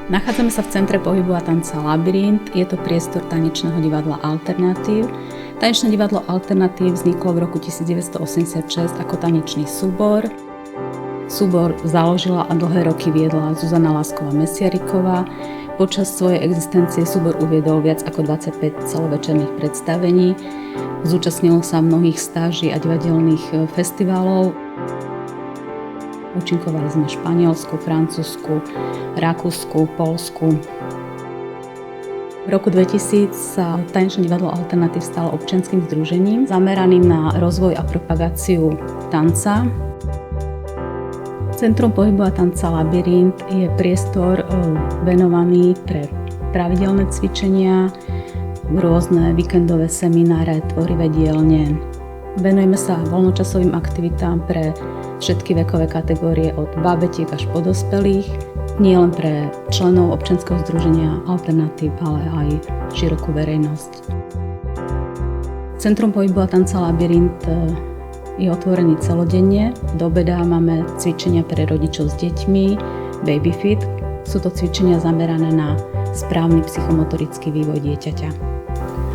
Nachádzame sa v Centre pohybu a tanca Labyrint. Je to priestor tanečného divadla Alternatív. Tanečné divadlo Alternatív vzniklo v roku 1986 ako tanečný súbor. Súbor založila a dlhé roky viedla Zuzana Lásková-Mesiariková. Počas svojej existencie súbor uviedol viac ako 25 celovečerných predstavení. Zúčastnil sa mnohých stáží a divadelných festivalov. Účinkovali sme v Španielsku, Francúzsku, Rakúsku, Poľsku. V roku 2000 sa Tanečné divadlo Alternatív stalo občianskym združením zameraným na rozvoj a propagáciu tanca. Centrum pohybu a tanca Labyrint je priestor venovaný pre pravidelné cvičenia, rôzne víkendové semináre, tvorivé dielne. Venujeme sa voľnočasovým aktivitám pre všetky vekové kategórie od bábetiek až po dospelých, nie len pre členov občianskeho združenia Alternatív, ale aj širokú verejnosť. Centrum pohybu a tanca Labyrint je otvorený celodenne. Do obeda máme cvičenia pre rodičov s deťmi, babyfit. Sú to cvičenia zamerané na správny psychomotorický vývoj dieťaťa.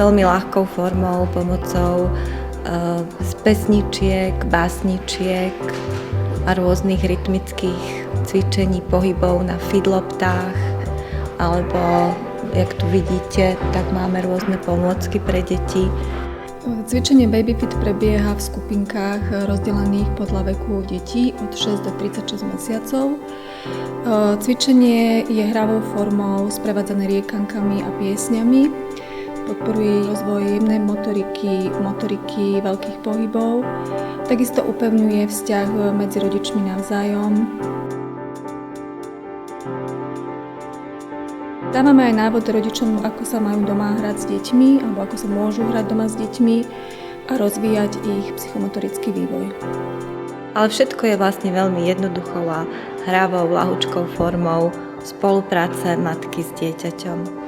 Veľmi ľahkou formou, pomocou z pesničiek, básničiek a rôznych rytmických cvičení, pohybov na fidloptách, alebo, jak tu vidíte, tak máme rôzne pomôcky pre deti. Cvičenie Babyfit prebieha v skupinkách rozdelených podľa veku detí od 6 do 36 mesiacov. Cvičenie je hravou formou sprevádzané riekankami a piesňami. Podporuje rozvoj jemnej motoriky veľkých pohybov. Takisto upevňuje vzťah medzi rodičmi navzájom. Dávame aj návod rodičom, ako sa majú doma hrať s deťmi, alebo ako sa môžu hrať doma s deťmi a rozvíjať ich psychomotorický vývoj. Ale všetko je vlastne veľmi jednoduchou a hravou, ľahučkou formou spolupráce matky s dieťaťom.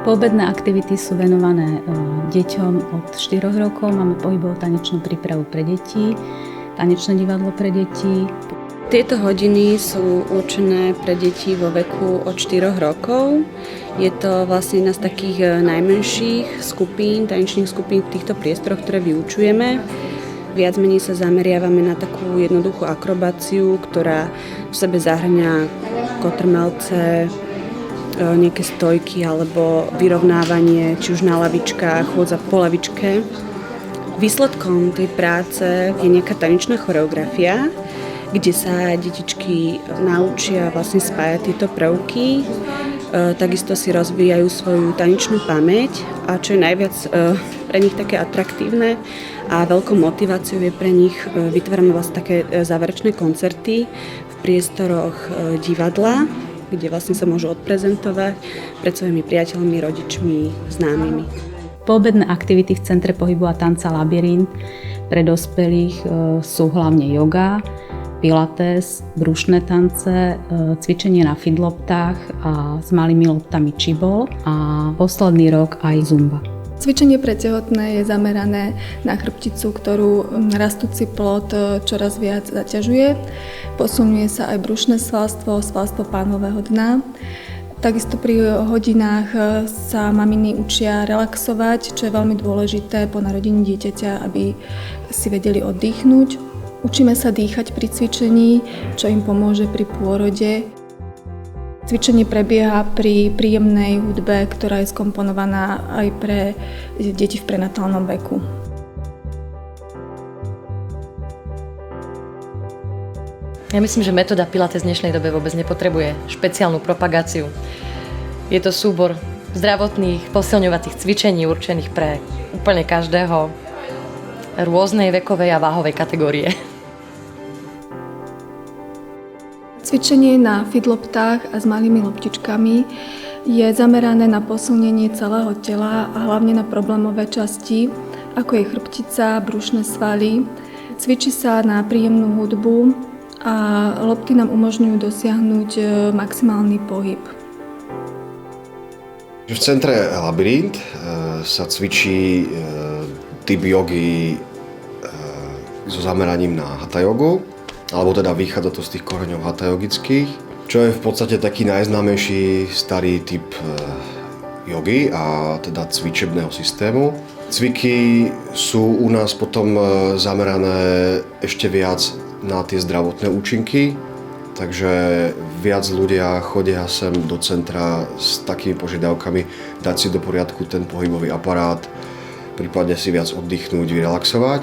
Poobedné aktivity sú venované deťom od 4 rokov. Máme pohybovú tanečnú prípravu pre deti, tanečné divadlo pre deti. Tieto hodiny sú určené pre deti vo veku od 4 rokov. Je to vlastne jedna z takých najmenších skupín, tanečných skupín v týchto priestoroch, ktoré vyučujeme. Viac menej sa zameriavame na takú jednoduchú akrobáciu, ktorá v sebe zahŕňa kotrmelce, nejaké stojky alebo vyrovnávanie, či už na lavičkách, chôdza po lavičke. Výsledkom tej práce je nejaká tanečná choreografia, kde sa detičky naučia vlastne spájať tieto prvky. Takisto si rozvíjajú svoju tanečnú pamäť a čo je najviac pre nich také atraktívne a veľkou motiváciou je pre nich vytvárame vlastne také záverečné koncerty v priestoroch divadla, kde vlastne sa môžu odprezentovať pred svojimi priateľmi, rodičmi, známymi. Poobedné aktivity v Centre pohybu a tanca Labyrint pre dospelých sú hlavne yoga, pilates, brušné tance, cvičenie na fidloptách a s malými loptami čibol a posledný rok aj zumba. Cvičenie pre tehotné je zamerané na chrbticu, ktorú rastúci plod čoraz viac zaťažuje. Posunuje sa aj brušné svalstvo pánvového dna. Takisto pri hodinách sa maminy učia relaxovať, čo je veľmi dôležité po narodení dieťaťa, aby si vedeli oddychnúť. Učíme sa dýchať pri cvičení, čo im pomôže pri pôrode. Cvičenie prebieha pri príjemnej hudbe, ktorá je skomponovaná aj pre deti v prenatálnom veku. Ja myslím, že metóda Pilates v dnešnej dobe vôbec nepotrebuje špeciálnu propagáciu. Je to súbor zdravotných, posilňovacích cvičení určených pre úplne každého, rôznej vekovej a váhovej kategórie. Cvičenie na fidloptách a s malými loptičkami je zamerané na posilnenie celého tela a hlavne na problémové časti, ako je chrbtica, brušné svaly. Cvičí sa na príjemnú hudbu a lopty nám umožňujú dosiahnuť maximálny pohyb. V centre Labyrint sa cvičí typ jogy so zameraním na hatha jogu, alebo teda vychádza to z tých koreňov hatha jogických, čo je v podstate taký najznámejší starý typ jogy a teda cvičebného systému. Cviky sú u nás potom zamerané ešte viac na tie zdravotné účinky, takže viac ľudia chodia sem do centra s takými požiadavkami dať si do poriadku ten pohybový aparát, prípadne si viac oddychnúť, vyrelaxovať.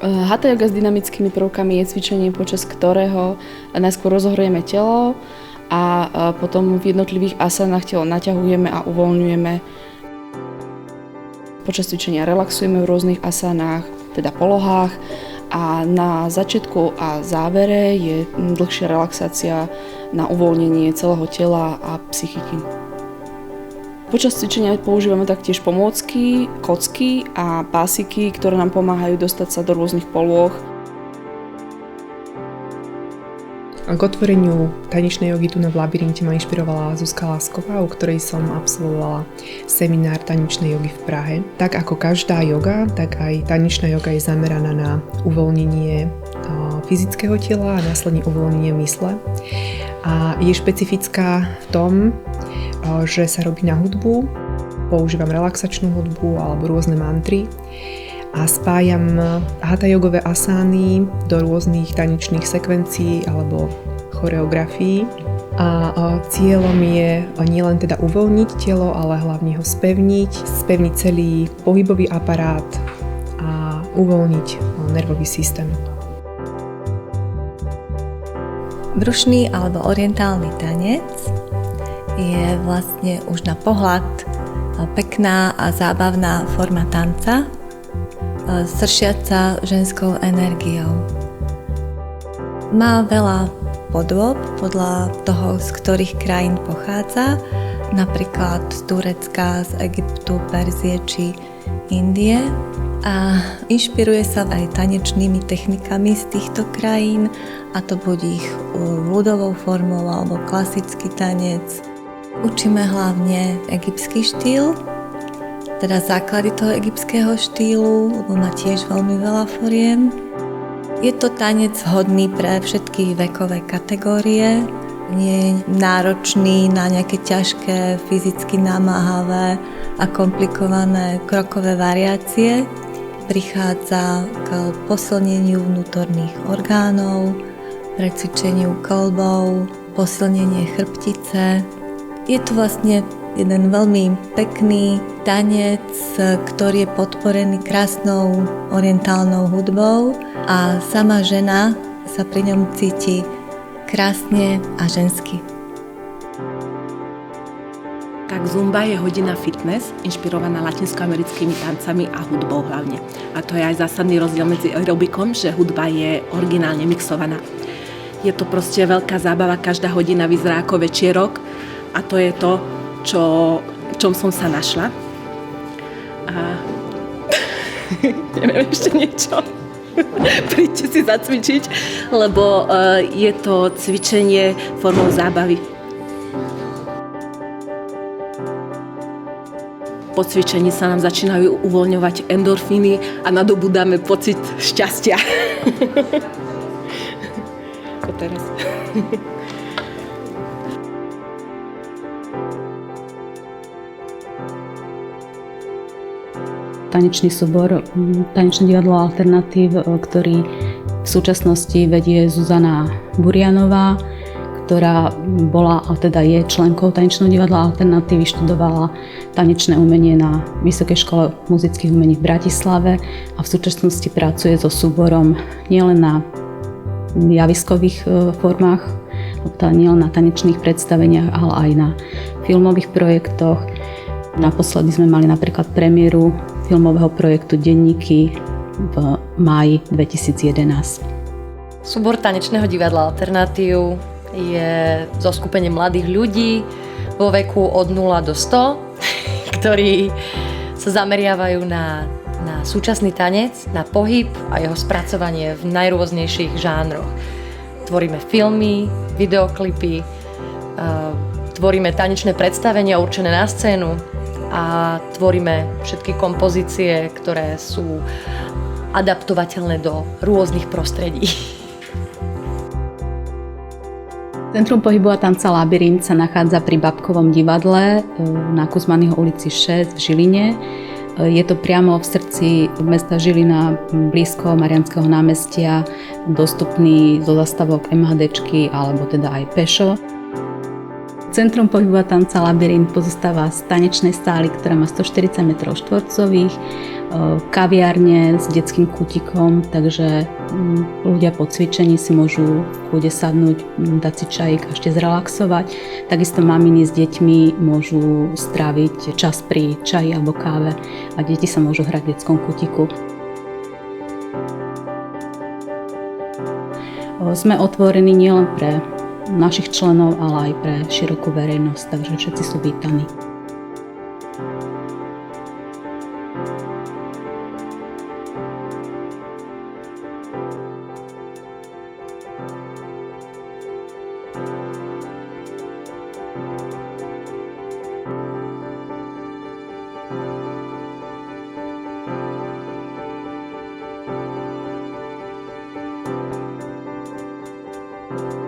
Hatha yoga s dynamickými prvkami je cvičenie, počas ktorého najskôr rozohrojeme telo a potom v jednotlivých asanách telo naťahujeme a uvoľňujeme. Počas cvičenia relaxujeme v rôznych asanách, teda polohách, a na začiatku a závere je dlhšia relaxácia na uvoľnenie celého tela a psychiky. Počas cvičenia používame taktiež pomôcky, kocky a pásiky, ktoré nám pomáhajú dostať sa do rôznych polôch. K otvoreniu tanečnej jogy tu v Labyrinte ma inšpirovala Zuzka Lásková, u ktorej som absolvovala seminár tanečnej jogy v Prahe. Tak ako každá joga, tak aj tanečná joga je zameraná na uvoľnenie fyzického tela a následne uvoľnenie mysle. A je špecifická v tom, že sa robí na hudbu, používam relaxačnú hudbu alebo rôzne mantry a spájam hatha jogové asány do rôznych tanečných sekvencií alebo choreografií. A cieľom je nielen teda uvoľniť telo, ale hlavne ho spevniť celý pohybový aparát a uvoľniť nervový systém. Brušný alebo orientálny tanec je vlastne už na pohľad pekná a zábavná forma tanca, sršiaca ženskou energiou. Má veľa podôb podľa toho, z ktorých krajín pochádza, napríklad z Turecka, z Egyptu, Perzie či Indie, a inšpiruje sa aj tanečnými technikami z týchto krajín, a to buď ich ľudovou formou alebo klasický tanec. Učíme hlavne egyptský štýl, teda základy toho egyptského štýlu, lebo má tiež veľmi veľa foriem. Je to tanec vhodný pre všetky vekové kategórie, nie je náročný na nejaké ťažké, fyzicky namáhavé a komplikované krokové variácie. Prichádza k posilneniu vnútorných orgánov, precvičeniu kĺbov, posilnenie chrbtice. Je to vlastne jeden veľmi pekný tanec, ktorý je podporený krásnou orientálnou hudbou a sama žena sa pri ňom cíti krásne a žensky. Tak Zumba je hodina fitness, inšpirovaná latinskoamerickými tancami a hudbou hlavne. A to je aj zásadný rozdiel medzi aerobikom, že hudba je originálne mixovaná. Je to proste veľká zábava, každá hodina vyzerá ako večierok a to je to, čom som sa našla. A neviem ešte niečo. Príďte si zacvičiť, lebo je to cvičenie formou zábavy. Po cvičení sa nám začínajú uvoľňovať endorfíny a nadobudáme pocit šťastia. Ako teraz. Tanečný súbor Tanečné divadlo Alternatív, ktorý v súčasnosti vedie Zuzana Burianová, ktorá bola a teda je členkou Tanečného divadla Alternatív, vyštudovala tanečné umenie na Vysokej škole muzických umení v Bratislave a v súčasnosti pracuje so súborom nielen na javiskových formách, teda nielen na tanečných predstaveniach, ale aj na filmových projektoch. Naposledy sme mali napríklad premiéru filmového projektu Denníky v máji 2011. Súbor Tanečného divadla Alternatív je zoskupenie mladých ľudí vo veku od 0 do 100, ktorí sa zameriavajú na súčasný tanec, na pohyb a jeho spracovanie v najrôznejších žánroch. Tvoríme filmy, videoklipy, tvoríme tanečné predstavenia určené na scénu a tvoríme všetky kompozície, ktoré sú adaptovateľné do rôznych prostredí. Centrum pohybu a tanca Labyrint sa nachádza pri Babkovom divadle na Kuzmanyho ulici 6 v Žiline. Je to priamo v srdci mesta Žilina, blízko Mariánskeho námestia, dostupný zo zastávok MHDčky alebo teda aj pešo. Centrum pohybu a tanca Labyrint pozostáva z tanečnej sály, ktorá má 140 m2, kaviárne s detským kútikom, takže ľudia po cvičení si môžu v kľude sadnúť, dať si čajík a ešte zrelaxovať. Takisto maminy s deťmi môžu stráviť čas pri čaji alebo káve a deti sa môžu hrať v detskom kútiku. Sme otvorení nielen pre našich členov, ale aj pre širokú verejnosť, takže všetci sú vítaní. Thank you.